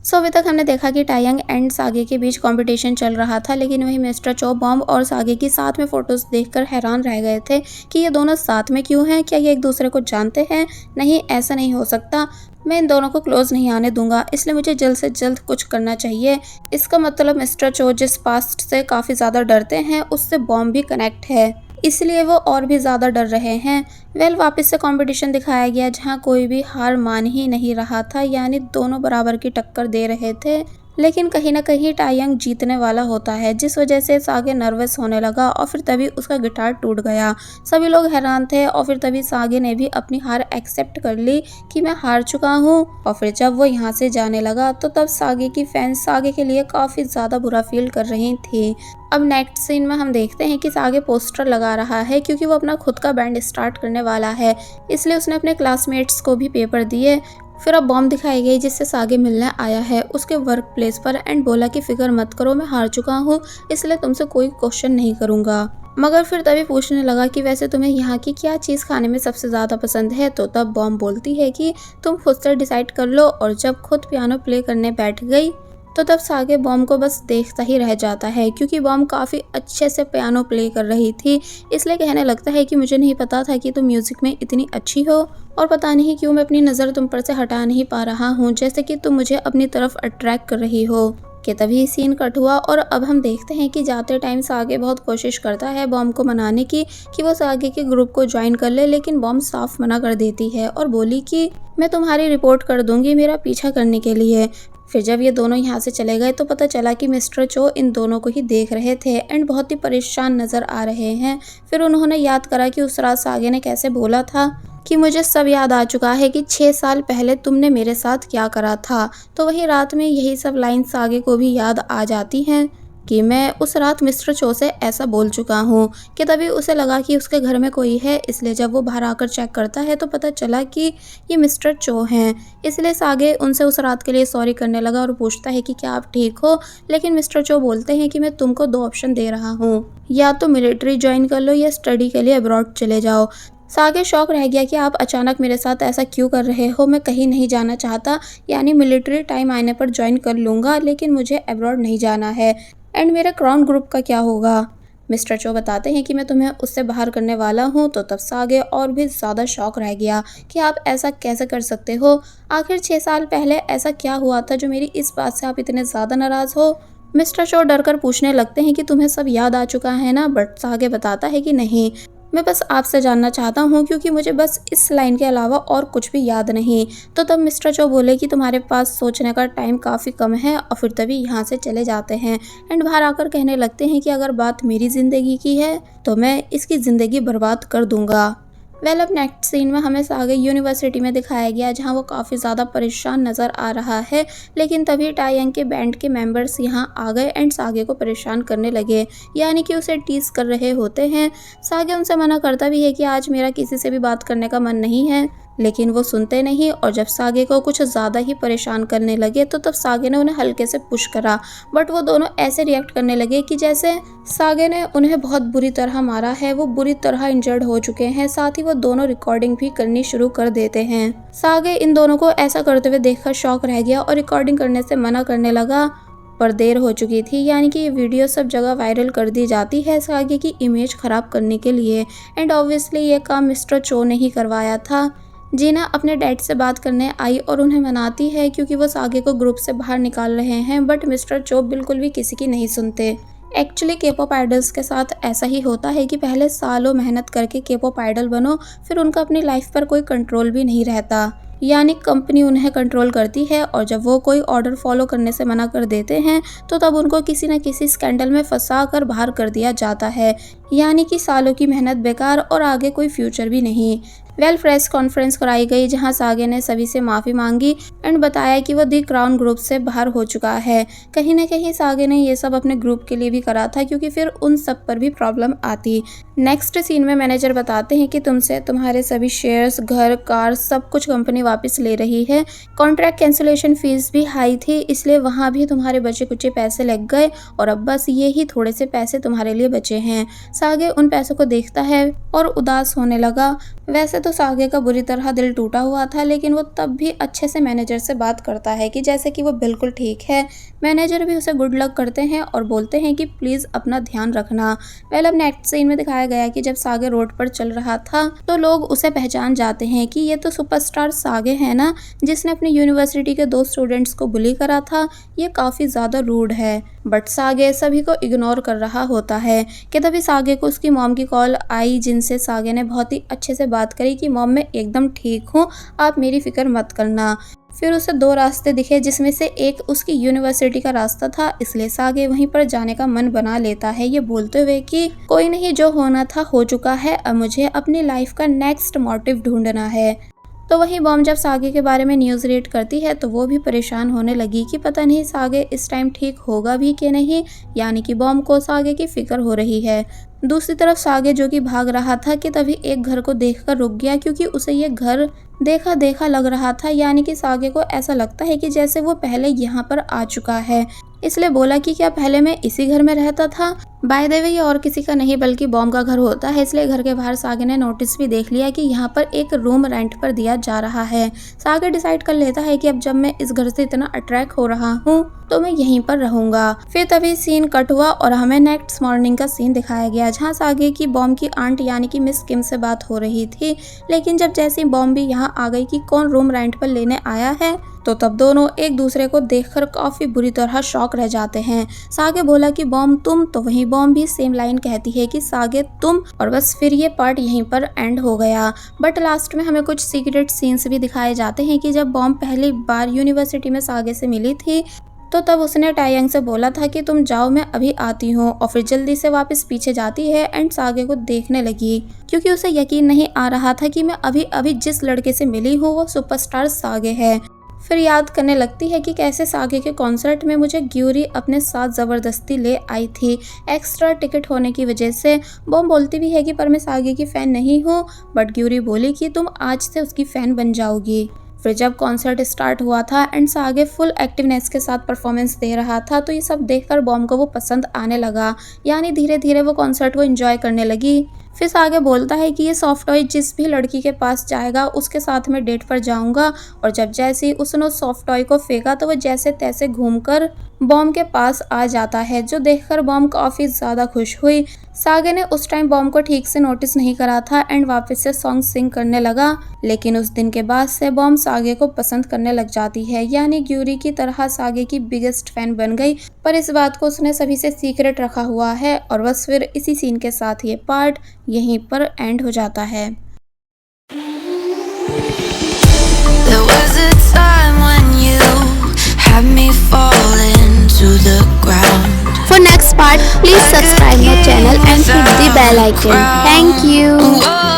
सो अभी तक हमने देखा कि टायंग एंड सागे के बीच कंपटीशन चल रहा था, लेकिन वही मिस्टर चो बॉम्ब और सागे की साथ में फोटोज देखकर हैरान रह गए थे कि ये दोनों साथ में क्यों हैं, क्या ये एक दूसरे को जानते हैं। नहीं, ऐसा नहीं हो सकता, मैं इन दोनों को क्लोज नहीं आने दूंगा, इसलिए मुझे जल्द से जल्द कुछ करना चाहिए। इसका मतलब मिस्टर चो जिस पास्ट से काफ़ी ज़्यादा डरते हैं उससे बॉम्ब भी कनेक्ट है, इसलिए वो और भी ज़्यादा डर रहे हैं। वापस से कंपटीशन दिखाया गया जहां कोई भी हार मान ही नहीं रहा था, यानी दोनों बराबर की टक्कर दे रहे थे। लेकिन कहीं ना कहीं टायंग जीतने वाला होता है, जिस वजह से सागे नर्वस होने लगा और फिर तभी उसका गिटार टूट गया। सभी लोग हैरान थे और फिर तभी सागे ने भी अपनी हार एक्सेप्ट कर ली कि मैं हार चुका हूँ। और फिर जब वो यहाँ से जाने लगा तो तब सागे की फैंस सागे के लिए काफ़ी ज़्यादा बुरा फील कर रही थी। अब नेक्स्ट सीन में हम देखते हैं कि सागे पोस्टर लगा रहा है क्योंकि वो अपना खुद का बैंड स्टार्ट करने वाला है, इसलिए उसने अपने क्लासमेट्स को भी पेपर दिए। फिर अब बॉम्ब दिखाई गई जिससे सागे मिलने आया है उसके वर्क प्लेस पर एंड बोला कि फिक्र मत करो, मैं हार चुका हूँ, इसलिए तुमसे कोई क्वेश्चन नहीं करूँगा। मगर फिर तभी पूछने लगा कि वैसे तुम्हें यहाँ की क्या चीज़ खाने में सबसे ज़्यादा पसंद है। तो तब बॉम्ब बोलती है कि तुम खुद से डिसाइड कर लो, और जब खुद पियानो प्ले करने बैठ गई तो तब सागे बॉम्ब को बस देखता ही रह जाता है, क्योंकि बॉम्ब काफ़ी अच्छे से पियानो प्ले कर रही थी। इसलिए कहने लगता है कि मुझे नहीं पता था कि तुम म्यूज़िक में इतनी अच्छी हो, और पता नहीं क्यों मैं अपनी नज़र तुम पर से हटा नहीं पा रहा हूँ, जैसे कि तुम मुझे अपनी तरफ अट्रैक्ट कर रही हो। कि तभी सीन कट हुआ और अब हम देखते हैं कि जाते टाइम सागे बहुत कोशिश करता है बॉम्ब को मनाने की कि वो सागे के ग्रुप को ज्वाइन कर ले, लेकिन बॉम्ब साफ मना कर देती है और बोली कि मैं तुम्हारी रिपोर्ट कर दूंगी मेरा पीछा करने के लिए। फिर जब ये दोनों यहाँ से चले गए तो पता चला कि मिस्टर चो इन दोनों को ही देख रहे थे एंड बहुत ही परेशान नज़र आ रहे हैं। फिर उन्होंने याद करा कि उस रात सागे ने कैसे बोला था कि मुझे सब याद आ चुका है कि 6 साल पहले तुमने मेरे साथ क्या करा था। तो वही रात में यही सब लाइन्स सागे को भी याद आ जाती हैं कि मैं उस रात मिस्टर चो से ऐसा बोल चुका हूँ। कि तभी उसे लगा कि उसके घर में कोई है, इसलिए जब वो बाहर आकर चेक करता है तो पता चला कि ये मिस्टर चो हैं। इसलिए सागे उनसे उस रात के लिए सॉरी करने लगा और पूछता है कि क्या आप ठीक हो। लेकिन मिस्टर चो बोलते हैं कि मैं तुमको 2 ऑप्शन दे रहा हूँ, या तो मिलिट्री ज्वाइन कर लो या स्टडी के लिए अब्रॉड चले जाओ। सागे शौक रह गया कि आप अचानक मेरे साथ ऐसा क्यों कर रहे हो, मैं कहीं नहीं जाना चाहता, यानी मिलिट्री टाइम आने पर ज्वाइन कर लूँगा लेकिन मुझे अब्रॉड नहीं जाना है। एंड मेरे क्राउन ग्रुप का क्या होगा। मिस्टर चो बताते हैं कि मैं तुम्हें उससे बाहर करने वाला हूँ। तो तब सागे और भी ज़्यादा शौक रह गया कि आप ऐसा कैसे कर सकते हो, आखिर 6 साल पहले ऐसा क्या हुआ था जो मेरी इस बात से आप इतने ज़्यादा नाराज़ हो। मिस्टर चो डर कर पूछने लगते हैं कि तुम्हें सब याद आ चुका है ना, बट सागे बताता है कि नहीं, मैं बस आपसे जानना चाहता हूँ क्योंकि मुझे बस इस लाइन के अलावा और कुछ भी याद नहीं। तो तब मिस्टर चो बोले कि तुम्हारे पास सोचने का टाइम काफ़ी कम है, और फिर तभी यहाँ से चले जाते हैं एंड बाहर आकर कहने लगते हैं कि अगर बात मेरी ज़िंदगी की है तो मैं इसकी ज़िंदगी बर्बाद कर दूँगा। अब नेक्स्ट सीन में हमें सागे यूनिवर्सिटी में दिखाया गया जहाँ वो काफ़ी ज़्यादा परेशान नज़र आ रहा है। लेकिन तभी टायंग के बैंड के मेंबर्स यहाँ आ गए एंड सागे को परेशान करने लगे, यानी कि उसे टीज कर रहे होते हैं। सागे उनसे मना करता भी है कि आज मेरा किसी से भी बात करने का मन नहीं है, लेकिन वो सुनते नहीं। और जब सागे को कुछ ज़्यादा ही परेशान करने लगे तो तब सागे ने उन्हें हल्के से पुश करा, बट वो दोनों ऐसे रिएक्ट करने लगे कि जैसे सागे ने उन्हें बहुत बुरी तरह मारा है, वो बुरी तरह इंजर्ड हो चुके हैं। साथ ही वो दोनों रिकॉर्डिंग भी करनी शुरू कर देते हैं। सागे इन दोनों को ऐसा करते हुए देखकर शॉक रह गया और रिकॉर्डिंग करने से मना करने लगा, पर देर हो चुकी थी, यानी कि ये वीडियो सब जगह वायरल कर दी जाती है सागे की इमेज खराब करने के लिए। एंड ऑब्वियसली ये काम मिस्टर चो ने ही करवाया था। जीना अपने डैड से बात करने आई और उन्हें मनाती है क्योंकि वो सागे को ग्रुप से बाहर निकाल रहे हैं, बट मिस्टर चो बिल्कुल भी किसी की नहीं सुनते। एक्चुअली के-पॉप आइडल्स के साथ ऐसा ही होता है कि पहले सालों मेहनत करके के-पॉप आइडल बनो, फिर उनका अपनी लाइफ पर कोई कंट्रोल भी नहीं रहता, यानी कंपनी उन्हें कंट्रोल करती है। और जब वो कोई ऑर्डर फॉलो करने से मना कर देते हैं तो तब उनको किसी न किसी स्कैंडल में फंसा कर बाहर कर दिया जाता है, यानी कि सालों की मेहनत बेकार और आगे कोई फ्यूचर भी नहीं। प्रेस कॉन्फ्रेंस कराई गई जहां सागे ने सभी से माफ़ी मांगी एंड बताया कि वो दी क्राउन ग्रुप से बाहर हो चुका है। कहीं ना कहीं सागे ने ये सब अपने ग्रुप के लिए भी करा था क्योंकि फिर उन सब पर भी प्रॉब्लम आती। नेक्स्ट सीन में मैनेजर बताते हैं कि तुमसे तुम्हारे सभी शेयर्स, घर, कार सब कुछ कंपनी वापस ले रही है। कॉन्ट्रैक्ट कैंसिलेशन फीस भी हाई थी, इसलिए वहाँ भी तुम्हारे बचे कुचे पैसे लग गए और अब बस ये ही थोड़े से पैसे तुम्हारे लिए बचे हैं। सागे उन पैसों को देखता है और उदास होने लगा। वैसे तो तो सागे का बुरी तरह दिल टूटा हुआ था, लेकिन वो तब भी अच्छे से मैनेजर से बात करता है कि जैसे कि वो बिल्कुल ठीक है। मैनेजर भी उसे गुड लक करते हैं और बोलते हैं कि प्लीज़ अपना ध्यान रखना। वेल, अब नेक्स्ट सीन में दिखाया गया कि जब सागे रोड पर चल रहा था तो लोग उसे पहचान जाते हैं कि ये तो सुपरस्टार सागे है ना, जिसने अपनी यूनिवर्सिटी के 2 स्टूडेंट्स को बुली करा था। ये काफ़ी ज़्यादा रूड है। बट सागे सभी को इग्नोर कर रहा होता है कि तभी सागे को उसकी मॉम की कॉल आई, जिनसे सागे ने बहुत ही अच्छे से बात करी कि मॉम मैं एकदम ठीक हूँ, आप मेरी फिक्र मत करना। फिर उसे 2 रास्ते दिखे, जिसमें से एक उसकी यूनिवर्सिटी का रास्ता था, इसलिए सागे वहीं पर जाने का मन बना लेता है, ये बोलते हुए कि कोई नहीं, जो होना था हो चुका है, अब मुझे अपनी लाइफ का नेक्स्ट मोटिव ढूंढना है। तो वहीं बॉम जब सागे के बारे में न्यूज़ रीड करती है तो वो भी परेशान होने लगी कि पता नहीं सागे इस टाइम ठीक होगा भी कि नहीं, यानी कि बॉम को सागे की फिक्र हो रही है। दूसरी तरफ सागे जो कि भाग रहा था कि तभी एक घर को देखकर रुक गया, क्योंकि उसे ये घर देखा देखा लग रहा था, यानी कि सागे को ऐसा लगता है कि जैसे वो पहले यहाँ पर आ चुका है। इसलिए बोला कि क्या पहले मैं इसी घर में रहता था। बाय द वे, ये और किसी का नहीं बल्कि बॉम का घर होता है, इसलिए घर के बाहर सागे ने नोटिस भी देख लिया कि यहाँ पर एक रूम रेंट पर दिया जा रहा है। सागे डिसाइड कर लेता है कि अब जब मैं इस घर से इतना अट्रैक्ट हो रहा हूँ तो मैं यहीं पर रहूंगा। फिर तभी सीन कट हुआ और हमें नेक्स्ट मॉर्निंग का सीन दिखाया गया, जहाँ सागे की बॉम की आंट यानी कि मिस किम से बात हो रही थी। लेकिन जब जैसे बॉम भी यहाँ आ गई कि कौन रूम रेंट पर लेने आया है, तो तब दोनों एक दूसरे को देखकर काफी बुरी तरह शॉक रह जाते हैं। सागे बोला कि बॉम तुम, तो वहीं बॉम भी सेम लाइन कहती है कि सागे तुम, और बस फिर ये पार्ट यहीं पर एंड हो गया। बट लास्ट में हमें कुछ सीक्रेट सीन्स भी दिखाए जाते हैं कि जब बॉम पहली बार यूनिवर्सिटी में सागे से मिली थी तो तब उसने टायंग से बोला था कि तुम जाओ, मैं अभी आती हूँ, और फिर जल्दी से वापस पीछे जाती है एंड सागे को देखने लगी, क्योंकि उसे यकीन नहीं आ रहा था कि मैं अभी अभी जिस लड़के से मिली हूँ वो सुपरस्टार सागे है। फिर याद करने लगती है कि कैसे सागे के कॉन्सर्ट में मुझे ग्यूरी अपने साथ ज़बरदस्ती ले आई थी एक्स्ट्रा टिकट होने की वजह से। बॉम बोलती भी है कि पर मैं सागे की फ़ैन नहीं हूँ, बट ग्यूरी बोली कि तुम आज से उसकी फ़ैन बन जाओगी। फिर जब कॉन्सर्ट स्टार्ट हुआ था एंड सागे फुल एक्टिवनेस के साथ परफॉर्मेंस दे रहा था, तो ये सब देखकर बॉम को वो पसंद आने लगा, यानी धीरे धीरे वो कॉन्सर्ट को एंजॉय करने लगी। फिर सागे बोलता है कि ये सॉफ्ट टॉय जिस भी लड़की के पास जाएगा उसके साथ में डेट पर जाऊंगा, और जब जैसे ही उसने उस सॉफ्ट टॉय को फेंका तो वो जैसे तैसे घूमकर बॉम के पास आ जाता है, जो देखकर बॉम काफ़ी ज़्यादा खुश हुई। सागे ने उस टाइम बॉम को ठीक से नोटिस नहीं करा था एंड वापस से सॉन्ग सिंग करने लगा, लेकिन उस दिन के बाद से बॉम सागे को पसंद करने लग जाती है, यानी ग्यूरी की तरह सागे की बिगेस्ट फैन बन गई। पर इस बात को उसने सभी से सीक्रेट रखा हुआ है, और बस फिर इसी सीन के साथ ये पार्ट यहीं पर एंड हो जाता है। There was a time when you had me falling to the ground. For next part, please subscribe my channel and hit the bell icon. Thank you.